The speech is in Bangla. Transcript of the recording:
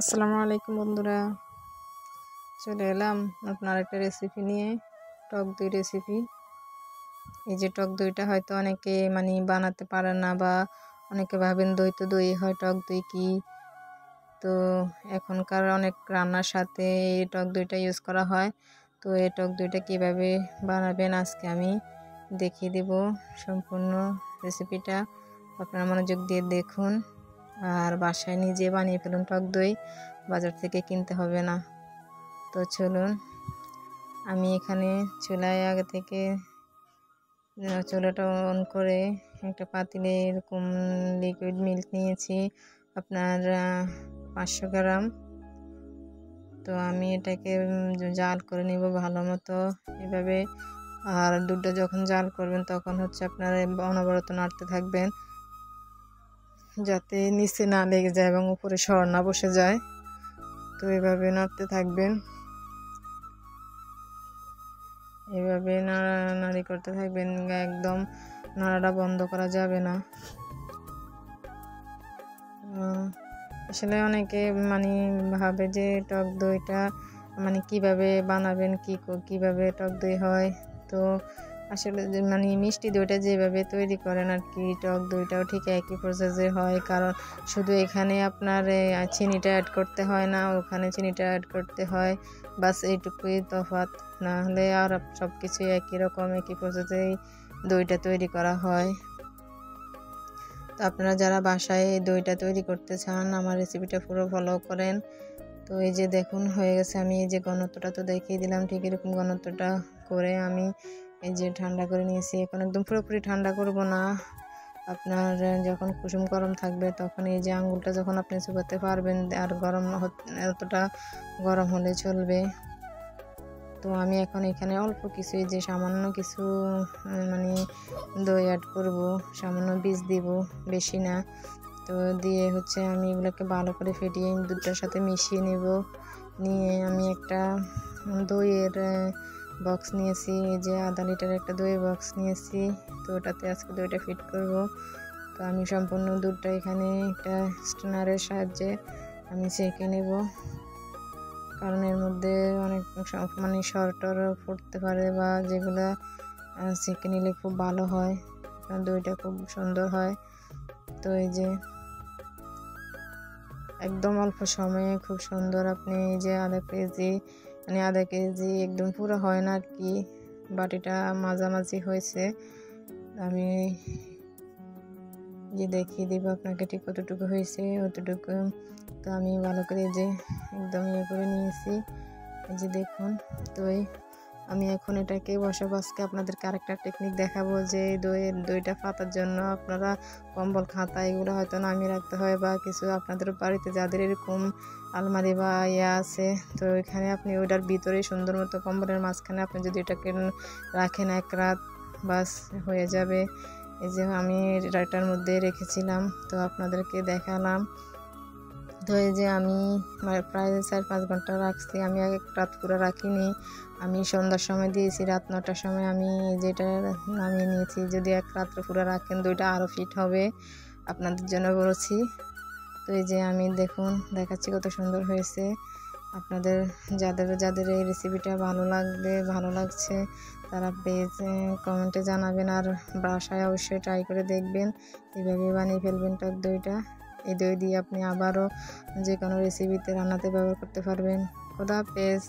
আসসালামু আলাইকুম বন্ধুরা, চলে এলাম আপনার একটা রেসিপি নিয়ে। টক দই রেসিপি। এই যে টক দইটা হয়তো অনেকে বানাতে পারে না, বা অনেকে ভাবেন দই তো দই হয়, টক দই কি। তো এখনকার অনেক রান্নার সাথে এই টক দইটা ইউজ করা হয়। তো এই টক দইটা কীভাবে বানাবেন আজকে আমি দেখিয়ে দেব সম্পূর্ণ রেসিপিটা। আপনারা মনোযোগ দিয়ে দেখুন আর বাসায় নিজে বানিয়ে ফেলুন টক দই, বাজার থেকে কিনতে হবে না। তো চলুন, আমি এখানে চুলায় আগে থেকে চুলাটা অন করে একটা পাতিলে এরকম লিকুইড মিল্ক নিয়েছি আপনার 500 গ্রাম। তো আমি এটাকে জাল করে নেব ভালো মতো এভাবে। আর দুধটা যখন জাল করবেন তখন হচ্ছে আপনারা অনবরত নাড়তে থাকবেন যাতে নিচে না লেগে যায় এবং উপরে সর না বসে যায়। তো এভাবে নাড়তে থাকবেন, এভাবে নাড়ানাড়ি করতে থাকবেন, একদম নাড়াটা বন্ধ করা যাবে না। আসলে অনেকে ভাবে যে টক দইটা কিভাবে বানাবেন, কিভাবে টক দই হয়। তো আসলে মিষ্টি দইটা যেভাবে তৈরি করেন আর কি, টক দইটাও ঠিক একই প্রসেসে হয়। কারণ শুধু এখানে আপনার চিনিটা অ্যাড করতে হয় না, ওখানে চিনিটা অ্যাড করতে হয়, বাস এইটুকুই তফাৎ। না হলে আর সব কিছুই একই রকম, একই প্রসেসেই দইটা তৈরি করা হয়। তো আপনারা যারা বাসায় এই দইটা তৈরি করতে চান আমার রেসিপিটা পুরো ফলো করেন। তো এই যে দেখুন হয়ে গেছে, আমি এই যে ঘনত্বটা তো দেখিয়ে দিলাম, ঠিক এরকম ঘনত্বটা করে আমি এই যে ঠান্ডা করে নিয়েছি। এখন একদম পুরোপুরি ঠান্ডা করব না, আপনার যখন কুসুম গরম থাকবে তখন এই যে আঙুলটা যখন আপনি চুবাতে পারবেন, আর এতটা গরম হলে চলবে। তো আমি এখন এখানে অল্প কিছু, এই যে সামান্য কিছু দই অ্যাড করব, সামান্য বীজ দিব, বেশি না। তো দিয়ে হচ্ছে আমি এগুলোকে ভালো করে ফেটিয়ে দুধটার সাথে মিশিয়ে নেব। নিয়ে আমি একটা দইয়ের বক্স নিয়েছি, এই যে আধা লিটার একটা দইয়ের বক্স নিয়েছি। তো ওটাতে আজকে দইটা ফিট করব। তো আমি সম্পূর্ণ দুধটা এখানে একটা স্ট্রেনারের সাহায্যে আমি ছেঁকে নেব, কারণ এর মধ্যে অনেক সরটর ফুটতে পারে, বা যেগুলো ছেঁকে নিলে খুব ভালো হয়, দইটা খুব সুন্দর হয়। তো এই যে একদম অল্প সময়ে খুব সুন্দর আপনি এই যে আধা কেজি একদম পুরো হয় না আর কি, বাটিটা মাঝামাঝি হয়েছে। আমি যে দেখিয়ে দিব আপনাকে ঠিক কতটুকু হয়েছে অতটুকু। তো আমি ভালো করে যে একদম করে নিয়েছি, এই যে দেখুন। তো আমি এখন এটাকে বসাবো। আজকে আপনাদেরকে আরেকটা টেকনিক দেখাবো, যে দইটা পাতার জন্য আপনারা কম্বল, খাতা এগুলো হয়তো নামিয়ে রাখতে হয়, বা কিছু আপনাদের বাড়িতে যাদের এরকম আলমারি বা আছে, তো এখানে আপনি ওইটার ভিতরে সুন্দর মতো কম্বলের মাঝখানে আপনি যদি এটাকে রাখেন এক রাত, বাস হয়ে যাবে। এই যে আমি এটার মধ্যে রেখেছিলাম, তো আপনাদেরকে দেখালাম। তো এই যে আমি প্রায় 4-5 ঘন্টা রাখছি, আমি এক রাত পুরো রাখিনি, আমি সন্ধ্যার সময় দিয়েছি, রাত 9টার সময় আমি যেটা নামিয়ে নিয়েছি। যদি এক রাত্র পুরো রাখেন দইটা আরও ফিট হবে, আপনাদের জন্য বলছি। তো এই যে আমি দেখুন দেখাচ্ছি কত সুন্দর হয়েছে। আপনাদের যাদের এই রেসিপিটা ভালো লাগছে তারা প্লিজ কমেন্টে জানাবেন, আর বাসায় অবশ্যই ট্রাই করে দেখবেন, এভাবে বানিয়ে ফেলবেন টক দইটা। এই দই দিয়ে আপনি আবারও যে কোনো রেসিপিতে রান্নাতে ব্যবহার করতে পারবেন। খোদা হাফেজ।